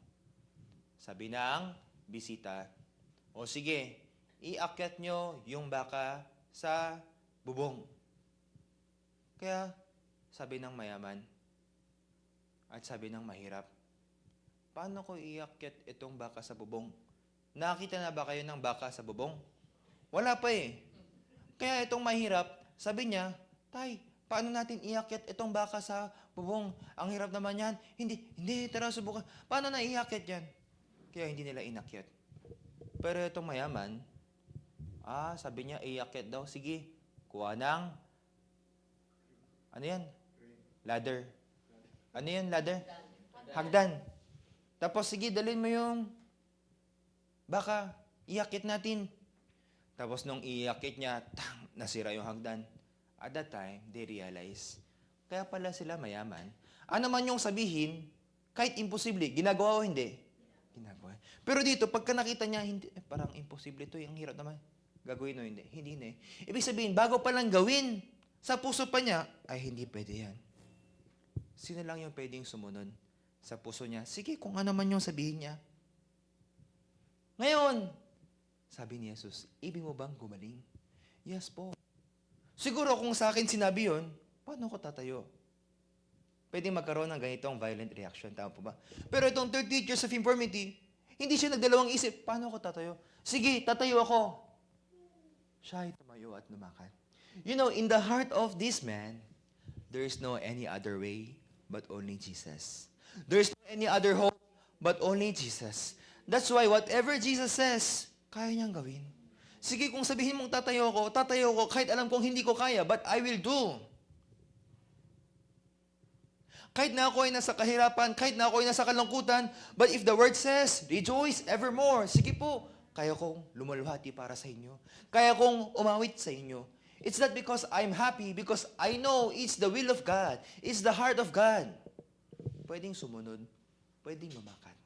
Speaker 1: Sabi ng bisita, o sige, iakyat nyo yung baka sa bubong. Kaya, sabi ng mayaman, at sabi ng mahirap, paano ko iakyat itong baka sa bubong? Nakita na ba kayo ng baka sa bubong? Wala pa eh. Kaya itong mahirap, sabi niya, Tay, paano natin iakyat itong baka sa bubong? Ang hirap naman yan. Hindi, tara subukan. Paano na iakyat yan? Kaya hindi nila inakyat. Pero itong mayaman, sabi niya, iakyat daw. Sige, kuha ng, ano yan? Ladder. Ano yan, ladder? Hagdan. Tapos, sige, dalhin mo yung baka, iakyat natin. Tapos nung iakit niya, nasira yung hagdan. At that time, they realize, kaya pala sila mayaman. Ano man yung sabihin, kahit imposible, ginagawa o hindi? Ginagawa. Pero dito, pagka nakita niya, hindi, parang imposible ito, ang hirap naman. Gagawin o hindi? Hindi na eh. Ibig sabihin, bago palang gawin, sa puso pa niya, ay hindi pwede yan. Sino lang yung pwedeng sumunod sa puso niya? Sige, kung ano man yung sabihin niya. Ngayon, sabi ni Jesus, ibig mo bang gumaling? Yes po. Siguro kung sa akin sinabi yun, paano ko tatayo? Pwede magkaroon ng ganitong violent reaction. Tama po ba? Pero itong 38 years of infirmity, hindi siya nagdalawang isip, paano ko tatayo? Sige, tatayo ako. Siya ay tumayo at lumakad. You know, in the heart of this man, there is no any other way but only Jesus. There is no any other hope but only Jesus. That's why whatever Jesus says, kaya niyang gawin. Sige, kung sabihin mong tatayo ko, kahit alam kong hindi ko kaya, but I will do. Kahit na ako ay nasa kahirapan, kahit na ako ay nasa kalungkutan, but if the word says, rejoice evermore, sige po, kaya kong lumalhati para sa inyo. Kaya kong umawit sa inyo. It's not because I'm happy, because I know it's the will of God. It's the heart of God. Pwedeng sumunod, pwedeng lumakad.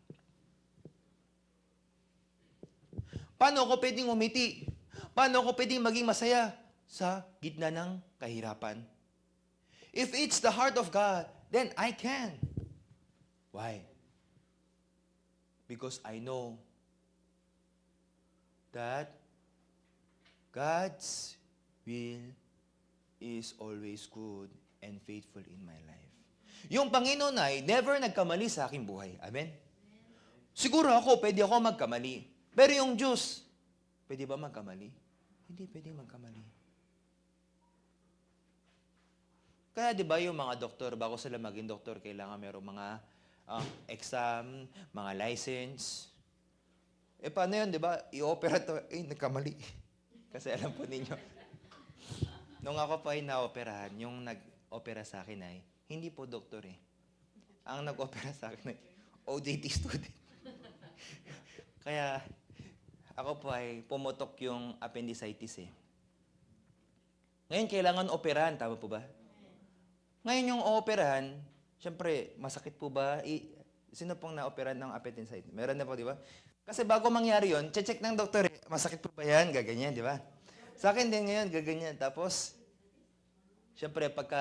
Speaker 1: Paano ako pwedeng umiti? Paano ako pwedeng maging masaya sa gitna ng kahirapan? If it's the heart of God, then I can. Why? Because I know that God's will is always good and faithful in my life. Yung Panginoon ay never nagkamali sa aking buhay. Amen? Siguro pwede ako magkamali. Pero yung Diyos, pwede ba magkamali? Hindi pwede magkamali. Kaya di ba yung mga doktor, bago sila maging doktor, kailangan merong mga exam, mga license. Paano yun, di ba? I-opera to, nagkamali. Kasi alam po ninyo, nung ako pa ay na-operahan, yung nag-opera sa akin ay, hindi po doktor Ang nag-opera sa akin ay OJT student. Kaya, ako po ay pumutok yung appendicitis Ngayon, kailangan operahan, tama po ba? Ngayon yung operahan, syempre, masakit po ba? Sino pong na-operahan ng appendicitis? Meron na po, di ba? Kasi bago mangyari yon, check ng doktor, masakit po ba yan? Gaganyan, di ba? Sa akin din ngayon, gaganyan. Tapos, syempre, pagka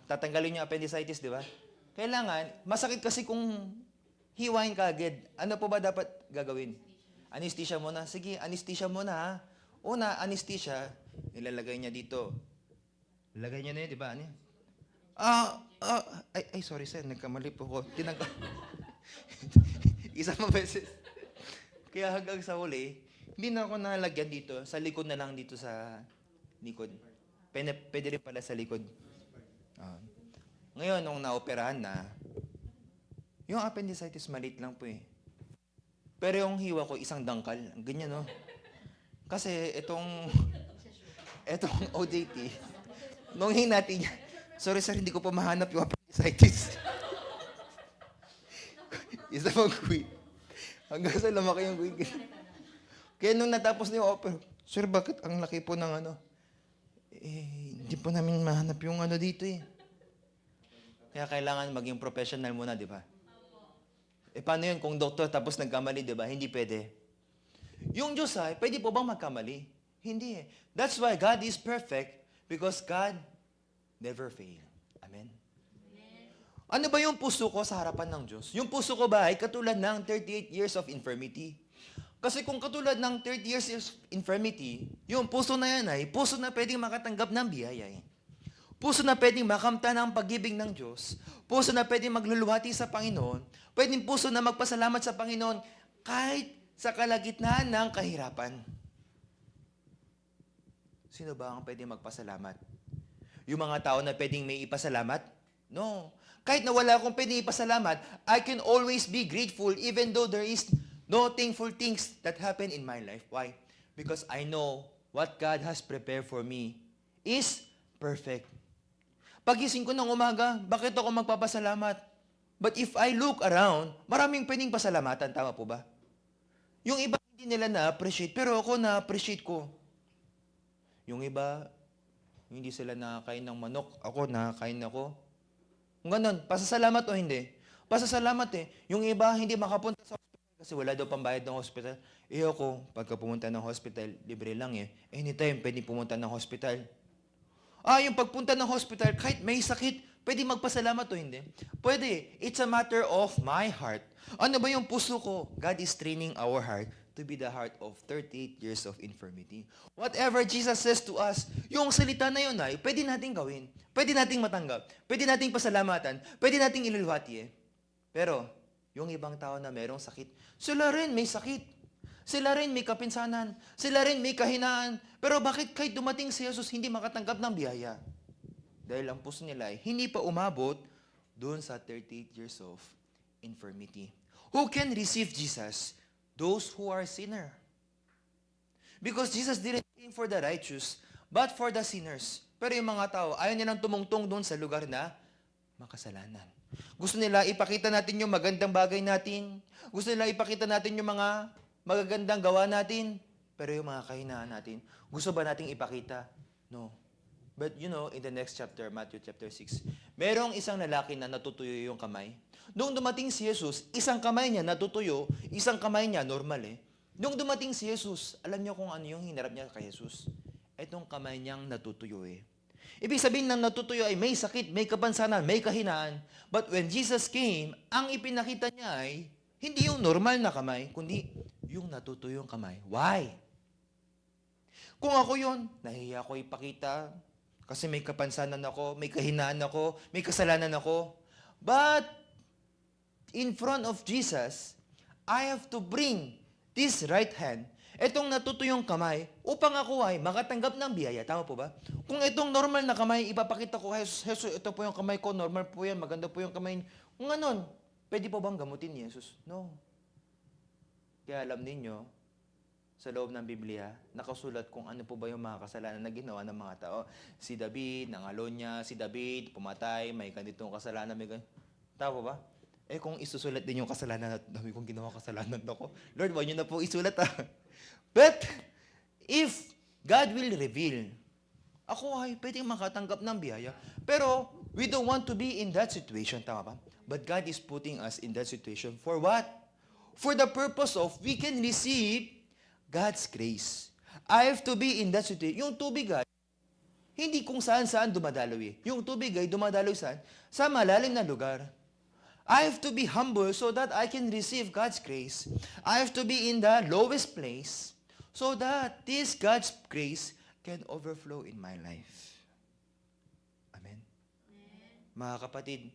Speaker 1: tatanggalin yung appendicitis, di ba? Kailangan, masakit kasi kung hiwain ka agad. Ano po ba dapat gagawin? Anesthesia muna. Sige, anesthesia muna ha. Una, anesthesia, nilalagay niya dito. Lagay niya na yun, di ba? Ano yun? Sorry sir, nagkamali po ko. Tinanggal. Isang beses. Kaya hanggang sa huli, hindi na ako nalagyan dito. Sa likod na lang dito sa likod. Pwede rin pala sa likod. Ngayon, nung naoperahan na, yung appendicitis maliit lang po Pero yung hiwa ko, isang dangkal. Ganyan, no? Kasi itong OJT, nung hinati niya, sorry sir, hindi ko pa mahanap yung appendicitis. Isa pang queen. Hanggang sa lumaki yung queen. Kaya nung natapos na yung opera, sir, bakit ang laki po ng hindi po namin mahanap yung dito Kaya kailangan maging professional muna, di ba? Paano yun kung doktor tapos nagkamali, di ba? Hindi pwede. Yung Diyos pwede po bang magkamali? Hindi That's why God is perfect because God never fail. Amen? Ano ba yung puso ko sa harapan ng Diyos? Yung puso ko ba ay katulad ng 38 years of infirmity? Kasi kung katulad ng 30 years of infirmity, yung puso na yan ay puso na pwedeng makatanggap ng biyaya Puso na pwedeng makamta ng pag-ibig ng Diyos. Puso na pwedeng magluluhati sa Panginoon. Pwedeng puso na magpasalamat sa Panginoon kahit sa kalagitnaan ng kahirapan. Sino ba ang pwedeng magpasalamat? Yung mga tao na pwedeng may ipasalamat? No. Kahit na wala akong pwedeng ipasalamat, I can always be grateful even though there is no thankful things that happen in my life. Why? Because I know what God has prepared for me is perfect. Pagising ko ng umaga, bakit ako magpapasalamat? But if I look around, maraming pwedeng pasalamatan. Tama po ba? Yung iba hindi nila na-appreciate, pero ako na-appreciate ko. Yung iba, hindi sila nakakain ng manok. Ako, nakakain ako. Kung ganun, pasasalamat o hindi? Pasasalamat Yung iba, hindi makapunta sa hospital kasi wala daw pambayad ng hospital. Ako, pagka pumunta ng hospital, libre lang Anytime, pwede pumunta ng hospital. Yung pagpunta ng hospital, kahit may sakit, pwede magpasalamat o hindi? Pwede. It's a matter of my heart. Ano ba yung puso ko? God is training our heart to be the heart of 38 years of infirmity. Whatever Jesus says to us, yung salita na yun ay, pwede nating gawin. Pwede nating matanggap. Pwede nating pasalamatan. Pwede nating iluluhati Pero, yung ibang tao na merong sakit, sila rin may sakit. Sila rin may kapinsanan. Sila rin may kahinaan. Pero bakit kahit dumating si Jesus, hindi makatanggap ng biyaya? Dahil ang puso nila ay hindi pa umabot doon sa 38 years of infirmity. Who can receive Jesus? Those who are sinner. Because Jesus didn't came for the righteous, but for the sinners. Pero yung mga tao, ayaw nilang tumungtong doon sa lugar na makasalanan. Gusto nila ipakita natin yung magandang bagay natin. Gusto nila ipakita natin yung mga magagandang gawa natin. Pero yung mga kahinaan natin, gusto ba nating ipakita? No. But in the next chapter, Matthew chapter 6, merong isang lalaki na natutuyo yung kamay. Noong dumating si Jesus, isang kamay niya natutuyo, isang kamay niya normal
Speaker 2: Nung dumating si Jesus, alam niyo kung ano yung hinarap niya kay Jesus? Etong kamay niyang natutuyo eh. Ibig sabihin ng natutuyo ay may sakit, may kapansanan, may kahinaan. But when Jesus came, ang ipinakita niya ay hindi yung normal na kamay, kundi yung natutuyong kamay. Why? Kung ako yun, nahihiya ko ipakita kasi may kapansanan ako, may kahinaan ako, may kasalanan ako. But in front of Jesus, I have to bring this right hand, itong natutuyong kamay, upang ako ay makatanggap ng biyaya. Tama po ba? Kung itong normal na kamay, ipapakita ko, Jesus, ito po yung kamay ko, normal po yan, maganda po yung kamay. Kung ganon, pwede po bang gamutin ni Jesus? No. Kaya alam ninyo, sa loob ng Biblia, nakasulat kung ano po ba yung mga kasalanan na ginawa ng mga tao. Si David, nangalo niya, si David, pumatay, may ganitong kasalanan, may ganitong. Tama ba? Eh kung isusulat din yung kasalanan at dami kong ginawa kasalanan ako, Lord, wag niyo na po isulat ah. But, if God will reveal, ako ay pwedeng makatanggap ng biyaya, pero we don't want to be in that situation, tama ba? But God is putting us in that situation for what? For the purpose of we can receive God's grace. I have to be in that situation. Yung tubig ay, hindi kung saan-saan dumadaloy eh. Yung tubig ay dumadaloy saan? Sa malalim na lugar. I have to be humble so that I can receive God's grace. I have to be in the lowest place so that this God's grace can overflow in my life. Amen? Mga kapatid,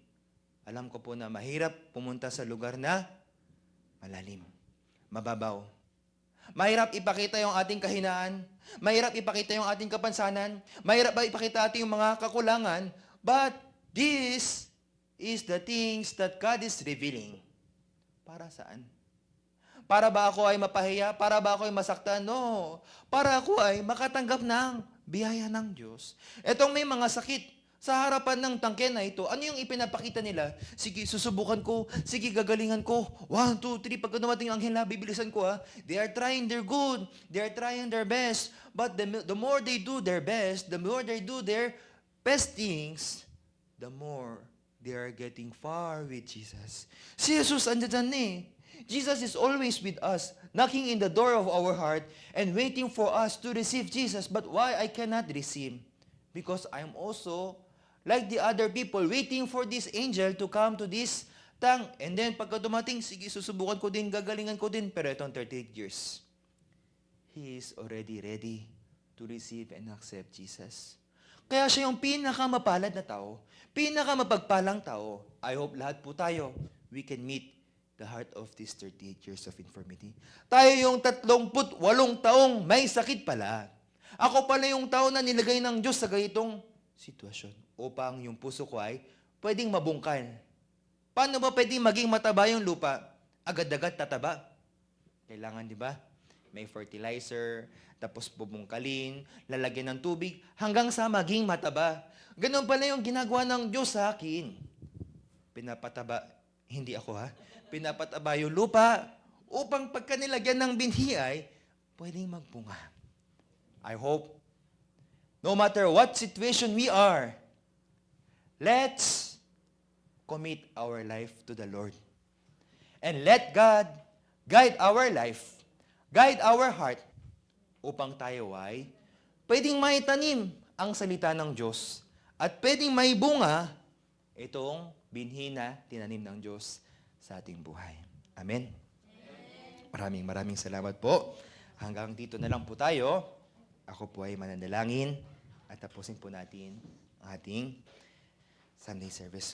Speaker 2: alam ko po na mahirap pumunta sa lugar na malalim, mababaw. Mahirap ipakita yung ating kahinaan. Mahirap ipakita yung ating kapansanan. Mahirap ipakita ating mga kakulangan. But this is the things that God is revealing. Para saan? Para ba ako ay mapahiya? Para ba ako ay masaktan? No. Para ako ay makatanggap ng biyaya ng Diyos. Etong may mga sakit sa harapan ng tangke na ito, ano yung ipinapakita nila? Sige, susubukan ko. Sige, gagalingan ko. 1, 2, 3. Pagka dumating ang anghel, bibilisan ko ha. They are trying their good. They are trying their best. But the more they do their best, the more they do their best things, the more they are getting far with Jesus. Si Jesus andyan eh. Jesus is always with us, knocking in the door of our heart and waiting for us to receive Jesus. But why I cannot receive? Because I'm also like the other people, waiting for this angel to come to this tongue. And then, pagka dumating, sige, susubukan ko din, gagalingan ko din. Pero itong 38 years, he is already ready to receive and accept Jesus. Kaya siya yung pinakamapalad na tao, pinakamapagpalang tao. I hope lahat po tayo, we can meet the heart of these 38 years of infirmity. Tayo yung 38 taong may sakit pala. Ako pala yung tao na nilagay ng Diyos sa ganitong sitwasyon upang yung puso ko ay pwedeng mabungkal. Paano ba pwedeng maging mataba yung lupa? Agad-agad tataba. Kailangan, di ba? May fertilizer, tapos bubungkalin, lalagyan ng tubig, hanggang sa maging mataba. Ganun pala yung ginagawa ng Diyos sa akin. Pinapataba, hindi ako ha, pinapataba yung lupa upang pagka nilagyan ng binhi ay pwedeng magbunga. I hope, no matter what situation we are, let's commit our life to the Lord. And let God guide our life, guide our heart, upang tayo ay pwedeng maitanim ang salita ng Diyos at pwedeng may bunga itong binhi na tinanim ng Diyos sa ating buhay. Amen? Maraming salamat po. Hanggang dito na lang po tayo. Ako po ay mananalangin at tapusin po natin ang ating Sunday service.